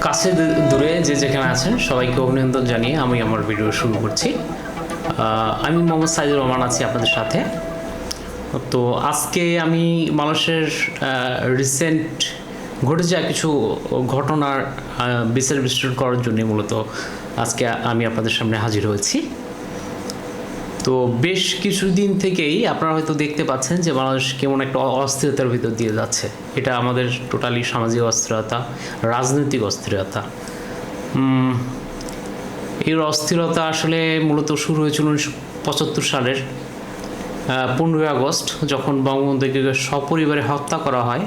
কাছে দূরে যে যেখানে আছেন সবাইকে অভিনন্দন জানিয়ে আমি আমার ভিডিও শুরু করছি। আমি মোহাম্মদ সাইদুর রহমান আছি আপনাদের সাথে। তো আজকে আমি মানুষের রিসেন্ট ঘটে যাওয়া কিছু ঘটনার বিচার বিশ্লেষণ করার জন্য মূলত আজকে আমি আপনাদের সামনে হাজির হয়েছি। তো বেশ কিছুদিন থেকেই আপনারা হয়তো দেখতে পাচ্ছেন যে মানুষ কেমন একটা অস্থিরতার ভিতর দিয়ে যাচ্ছে। এটা আমাদের টোটালি সামাজিক অস্থিরতা, রাজনৈতিক অস্থিরতা। এই অস্থিরতা আসলে মূলত শুরু হয়েছিল 1975 সালের 15ই আগস্ট, যখন বঙ্গবন্ধুকে সপরিবারে হত্যা করা হয়।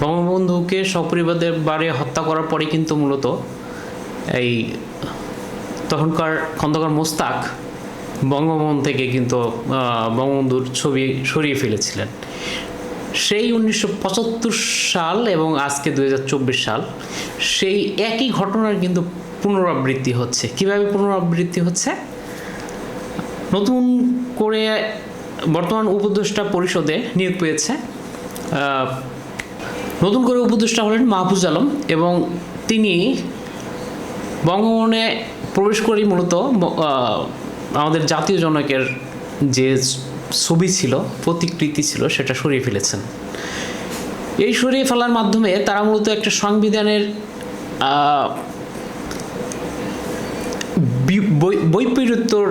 বঙ্গবন্ধুকে সপরিবারে হত্যা করার পরে কিন্তু মূলত এই তখনকার খন্দকার মোস্তাক বঙ্গভবন থেকে কিন্তু বঙ্গবন্ধুর ছবি সরিয়ে ফেলেছিলেন। সেই 1975 সাল এবং আজকে 2024 সাল, সেই একই ঘটনার কিন্তু পুনরাবৃত্তি হচ্ছে। কিভাবে পুনরাবৃত্তি হচ্ছে? নতুন করে বর্তমান উপদেষ্টা পরিষদে নিয়োগ পেয়েছে। নতুন করে উপদেষ্টা হলেন মাহফুজ আলম, এবং তিনি বঙ্গভবনে প্রবেশ করেই মূলত আমাদের জাতীয় জনকের যে ছবি ছিল, প্রতিকৃতি ছিল, সেটা সরিয়ে ফেলেছেন। এই সরিয়ে ফেলার মাধ্যমে তারা মূলত একটা সংবিধানের বৈপরীত্যর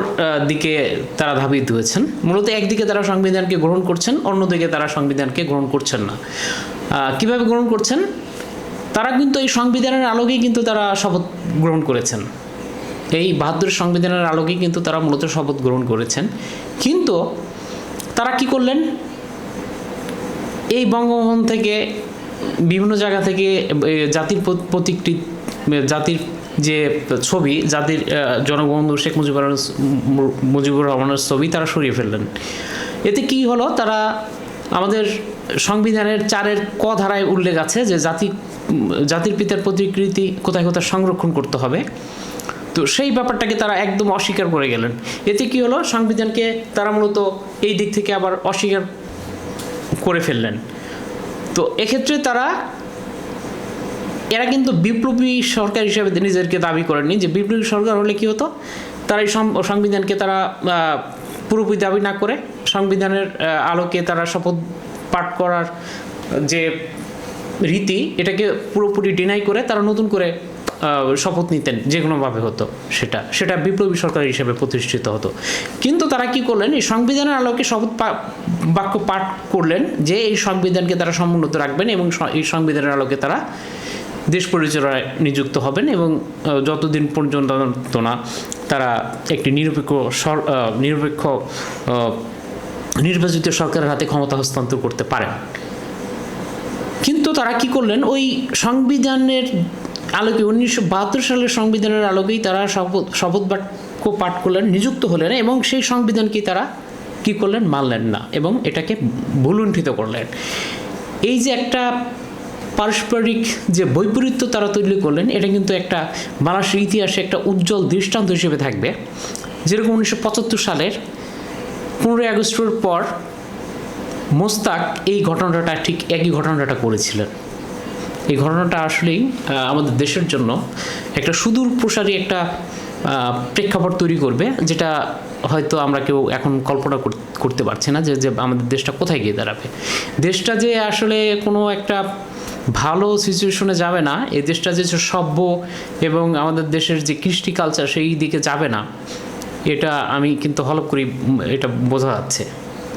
দিকে তারা ধাবিত হয়েছেন। মূলত একদিকে তারা সংবিধানকে গ্রহণ করছেন, অন্যদিকে তারা সংবিধানকে গ্রহণ করছেন না। কিভাবে গ্রহণ করছেন? তারা কিন্তু এই সংবিধানের আলোকেই কিন্তু তারা শপথ গ্রহণ করেছেন। এই 72 সংবিধানের আলোকেই কিন্তু তারা মূলত শপথ গ্রহণ করেছেন। কিন্তু তারা কি করলেন? এই বঙ্গভবন থেকে বিভিন্ন জায়গা থেকে জাতির প্রতিকৃতি, জাতির যে ছবি, জাতির জনবন্ধু শেখ মুজিবুর রহমানের ছবি তারা সরিয়ে ফেললেন। এতে কি হলো? তারা আমাদের সংবিধানের 4-এর ক ধারায় উল্লেখ আছে যে জাতির পিতার প্রতিকৃতি কোথায় কোথায় সংরক্ষণ করতে হবে। তো সেই ব্যাপারটাকে তারা একদম অস্বীকার করে গেলেন। এতে কি হলো? সংবিধানকে তারা মূলত এই দিক থেকে আবার অস্বীকার করে ফেললেন। তো এক্ষেত্রে এরা কিন্তু বিপ্লবী সরকার হিসেবে নিজেদেরকে দাবি করেননি। যে বিপ্লবী সরকার হলে কি হতো? তারা এই সংবিধানকে তারা পুরোপুরি দাবি না করে সংবিধানের আলোকে তারা শপথ পাঠ করার যে রীতি, এটাকে পুরোপুরি ডিনাই করে তারা নতুন করে শপথ নিতেন, যে কোনোভাবে হতো সেটা বিপ্লবী সরকার হিসেবে প্রতিষ্ঠিত হতো। কিন্তু তারা কি করলেন? এই সংবিধানের আলোকে শপথ বাক্য পাঠ করলেন যে এই সংবিধানকে তারা সমুন্নত রাখবেন এবং এই সংবিধানের আলোকে তারা দেশ পরিচালনায় নিযুক্ত হবেন, এবং যতদিন পর্যন্ত না তারা একটি নিরপেক্ষ নির্বাচিত সরকারের হাতে ক্ষমতা হস্তান্তর করতে পারেন। কিন্তু তারা কি করলেন? ওই সংবিধানের আলোকে 1972 সালের সংবিধানের আলোকেই তারা শপথ বাক্য পাঠ করলেন, নিযুক্ত হলেন, এবং সেই সংবিধানকে তারা কি করলেন? মানলেন না এবং এটাকে ভুলুণ্ঠিত করলেন। এই যে একটা পারস্পরিক যে বৈপরীত্য তারা তৈরি করলেন, এটা কিন্তু একটা বাংলাদেশের ইতিহাসে একটা উজ্জ্বল দৃষ্টান্ত হিসেবে থাকবে। যেরকম 1975 সালের 15ই আগস্টের পর মোস্তাক এই ঘটনাটা, ঠিক একই ঘটনাটা করেছিলেন। এই ঘটনাটা আসলেই আমাদের দেশের জন্য একটা সুদূর প্রসারী একটা প্রেক্ষাপট তৈরি করবে, যেটা হয়তো আমরা কেউ এখন কল্পনা করতে পারছি না যে আমাদের দেশটা কোথায় গিয়ে দাঁড়াবে। দেশটা যে আসলে কোনো একটা ভালো সিচুয়েশনে যাবে না, এই দেশটা যে সভ্য এবং আমাদের দেশের যে কৃষ্টি কালচার সেই দিকে যাবে না, এটা আমি কিন্তু হলফ করি, এটা বোঝা যাচ্ছে,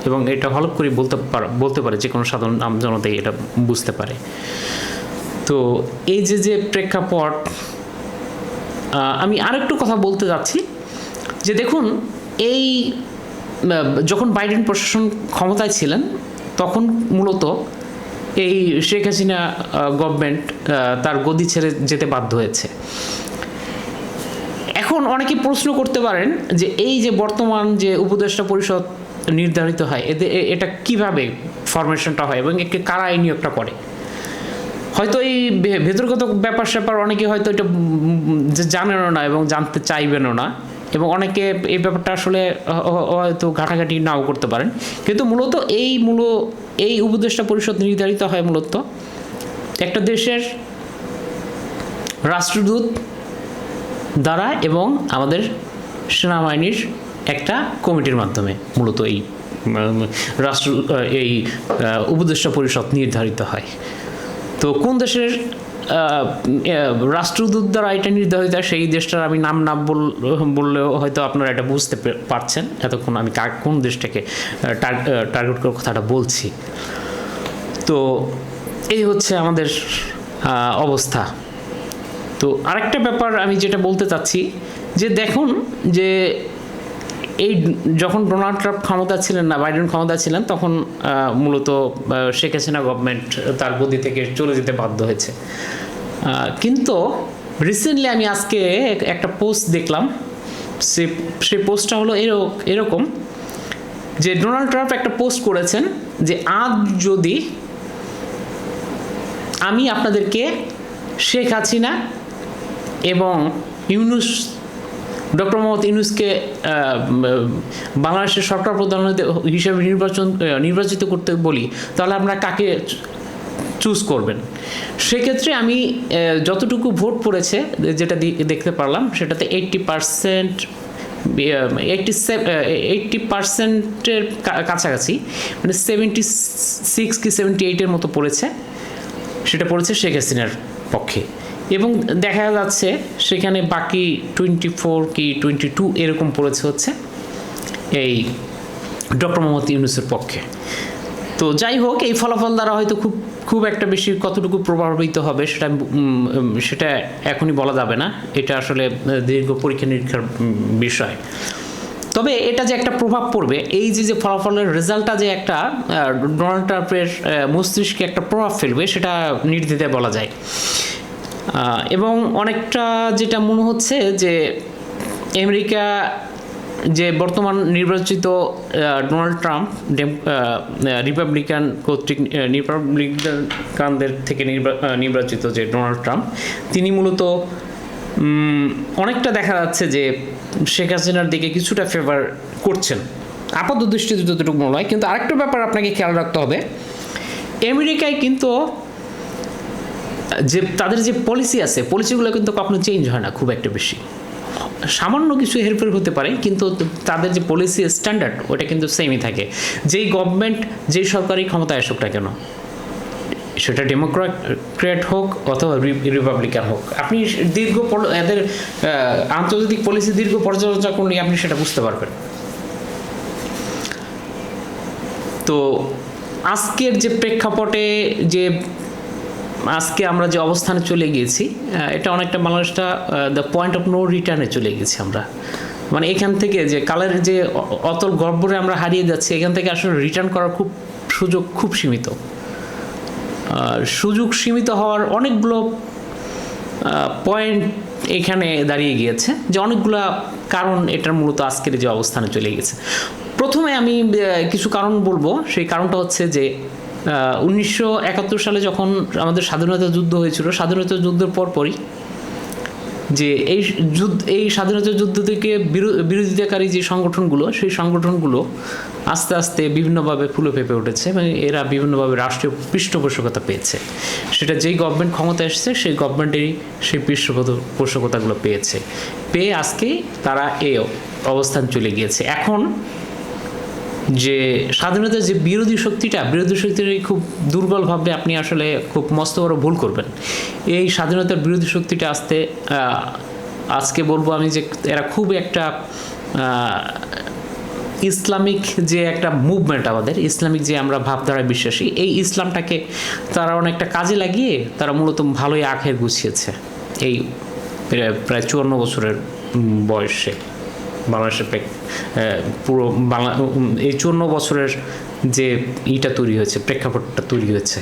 এবং এটা হলফ করি বলতে পারে যে কোনো সাধারণ জনতাই এটা বুঝতে পারে। তো এই যে প্রেক্ষাপট, আমি আরেকটু কথা বলতে যাচ্ছি যে দেখুন, এই যখন বাইডেন প্রশাসন ক্ষমতায় ছিলেন, তখন মূলত এই শেখ হাসিনা গভর্নমেন্ট তার গদি ছেড়ে যেতে বাধ্য হয়েছে। এখন অনেকে প্রশ্ন করতে পারেন যে এই যে বর্তমান যে উপদেষ্টা পরিষদ নির্ধারিত হয়, এটা কিভাবে ফরমেশনটা হয় এবং একে কারা এই নিয়োগটা করে? হয়তো এই ভেতরগত ব্যাপার অনেকে হয়তো এটা জানেনও না এবং জানতে চাইবেনও না, এবং অনেকে এই ব্যাপারটা আসলে হয়তো ঘাটাঘাটি নাও করতে পারেন। কিন্তু মূলত এই উপদেষ্টা পরিষদ নির্ধারিত হয় মূলত একটা দেশের রাষ্ট্রদূত দ্বারা এবং আমাদের সেনাবাহিনীর একটা কমিটির মাধ্যমে মূলত এই এই উপদেষ্টা পরিষদ নির্ধারিত হয়। তো কোন দেশের রাষ্ট্রদূত দ্বারা এটা নির্ধারিত হয়, সেই দেশটার আমি নাম না বললেও হয়তো আপনারা এটা বুঝতে পারছেন এতক্ষণ আমি কোন দেশটাকে টার্গেট করে কথাটা বলছি। তো এই হচ্ছে আমাদের অবস্থা। তো আরেকটা ব্যাপার আমি যেটা বলতে চাচ্ছি যে দেখুন যে এই যখন ডোনাল্ড ট্রাম্প ক্ষমতা ছিলেন না, বাইডেন ক্ষমতা ছিলেন, তখন মূলত শেখ হাসিনা গভর্নমেন্ট তার গদি থেকে চলে যেতে বাধ্য হয়েছে। কিন্তু রিসেন্টলি আমি আজকে একটা পোস্ট দেখলাম, সেই পোস্টটা হলো এরকম যে ডোনাল্ড ট্রাম্প একটা পোস্ট করেছেন যে আজ যদি আমি আপনাদেরকে শেখ হাসিনা এবং ডক্টর মোহাম্মদ ইউনূসকে বাংলাদেশের সরকার প্রধান হিসেবে নির্বাচিত করতে বলি, তাহলে আপনারা কাকে চুজ করবেন? সেক্ষেত্রে আমি যতটুকু ভোট পড়েছে যেটা দেখতে পারলাম সেটাতে 80%-এর কাছাকাছি, মানে 76 কি 78-এর মতো পড়েছে, সেটা পড়েছে শেখ হাসিনার পক্ষে। এবং দেখা যাচ্ছে সেখানে বাকি 24 কি 22 এরকম পড়েছে হচ্ছে এই ডক্টর মোহাম্মদ ইউনূসের পক্ষে। তো যাই হোক, এই ফলাফল দ্বারা হয়তো খুব একটা বেশি কতটুকু প্রভাবিত হবে সেটা এখনই বলা যাবে না, এটা আসলে দীর্ঘ পরীক্ষা নিরীক্ষার বিষয়। তবে এটা যে একটা প্রভাব পড়বে, এই যে ফলাফলের রেজাল্টটা যে একটা ডোনাল্ড ট্রাম্পের মস্তিষ্কে একটা প্রভাব ফেলবে, সেটা নির্দ্বিধায় বলা যায়। এবং অনেকটা যেটা মনে হচ্ছে যে আমেরিকা যে বর্তমান নির্বাচিত ডোনাল্ড ট্রাম্প রিপাবলিকানদের থেকে নির্বাচিত যে ডোনাল্ড ট্রাম্প, তিনি মূলত অনেকটা দেখা যাচ্ছে যে শেখ হাসিনার দিকে কিছুটা ফেভার করছেন আপাত দৃষ্টিতে যতটুকু মনে হয়। কিন্তু আরেকটা ব্যাপার আপনাকে খেয়াল রাখতে হবে, আমেরিকায় কিন্তু যে তাদের যে পলিসি আছে, পলিসিগুলো কিন্তু কখনো চেঞ্জ হয় না খুব একটা বেশি, সামান্য কিছু হেরফের হতে পারে, কিন্তু তাদের যে পলিসি স্ট্যান্ডার্ড ওটা কিন্তু সেমই থাকে। যেই গভর্নমেন্ট যেই সরকারি ক্ষমতায় আসুক না কেন, সেটা ডেমোক্র্যাট হোক অথবা রিপাবলিকান হোক, আপনি এদের আন্তর্জাতিক পলিসি দীর্ঘ পর্যালোচনা করলে আপনি সেটা বুঝতে পারবেন। তো আজকের যে প্রেক্ষাপটে যে আজকে আমরা যে অবস্থানে চলে গিয়েছি, এটা অনেকটা বাংলাদেশটা দ্য পয়েন্ট অফ নো রিটার্নে চলে গেছি আমরা। মানে এখান থেকে যে কালের যে অতল গর্বরে আমরা হারিয়ে যাচ্ছি, এখান থেকে আসলে রিটার্ন করার সুযোগ খুব সীমিত। সুযোগ সীমিত হওয়ার অনেকগুলো পয়েন্ট এখানে দাঁড়িয়ে গিয়েছে, যে অনেকগুলো কারণ এটার মূলত আজকের যে অবস্থানে চলে গেছে। প্রথমে আমি কিছু কারণ বলবো। সেই কারণটা হচ্ছে যে 1971 সালে যখন আমাদের স্বাধীনতা যুদ্ধ হয়েছিল, স্বাধীনতা যুদ্ধের পরপরই যে এই স্বাধীনতা যুদ্ধ থেকে বিরোধিতাকারী যে সংগঠনগুলো, সেই সংগঠনগুলো আস্তে আস্তে বিভিন্নভাবে ফুলে ফেঁপে উঠেছে এবং এরা বিভিন্নভাবে রাষ্ট্রীয় পৃষ্ঠপোষকতা পেয়েছে। সেটা যেই গভর্নমেন্ট ক্ষমতা এসেছে সেই গভর্নমেন্টেরই সেই পৃষ্ঠপোষকতাগুলো পেয়ে আজকে তারা এই অবস্থান চলে গিয়েছে। এখন যে স্বাধীনতার যে বিরোধী শক্তিটা খুব দুর্বলভাবে আপনি আসলে খুব মস্ত বড় ভুল করবেন। এই স্বাধীনতার বিরোধী শক্তিটা আজকে বলবো আমি যে এরা খুব একটা ইসলামিক যে একটা মুভমেন্ট, আমাদের ইসলামিক যে আমরা ভাবধারায় বিশ্বাসী, এই ইসলামটাকে তারা অনেকটা কাজে লাগিয়ে তারা মূলত ভালোই আখের গুছিয়েছে এই প্রায় 54 বছরের বয়সে। বাংলাদেশের পুরো এই 54 বছরের যে তৈরি হয়েছে, প্রেক্ষাপটটা তৈরি হয়েছে।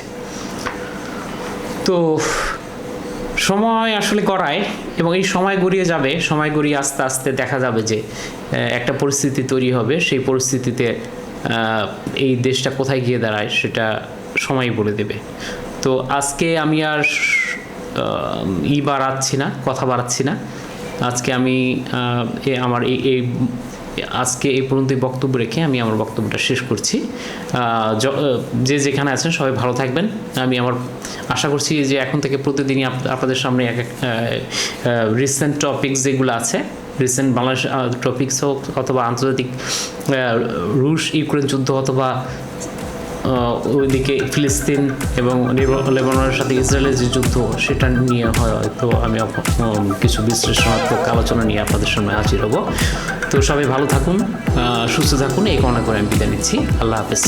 তো সময় আসলে গড়ায় এবং এই সময় গড়িয়ে যাবে, সময় গড়িয়ে আস্তে আস্তে দেখা যাবে যে একটা পরিস্থিতি তৈরি হবে। সেই পরিস্থিতিতে এই দেশটা কোথায় গিয়ে দাঁড়ায় সেটা সময় বলে দেবে। তো আজকে আমি আর কথা বাড়াচ্ছি না। আজকে আমি আমার এই আজকে এই পর্যন্তই বক্তব্য রেখে আমি আমার বক্তব্যটা শেষ করছি। যে যেখানে আছেন সবাই ভালো থাকবেন। আমি আমার আশা করছি যে এখন থেকে প্রতিদিনই আপনাদের সামনে এক এক রিসেন্ট টপিকস যেগুলো আছে, রিসেন্ট বাংলাদেশ টপিকস হোক অথবা আন্তর্জাতিক রুশ ইউক্রেন যুদ্ধ অথবা ওইদিকে ফিলিস্তিন এবং লেবাননের সাথে ইসরায়েলের যে যুদ্ধ সেটা নিয়ে হয়তো আমি কিছু বিশ্লেষণাত্মক আলোচনা নিয়ে আপনাদের সামনে হাজির হব। তো সবাই ভালো থাকুন, সুস্থ থাকুন, এই কামনা করে আমি বিদায় নিচ্ছি। আল্লাহ হাফেজ।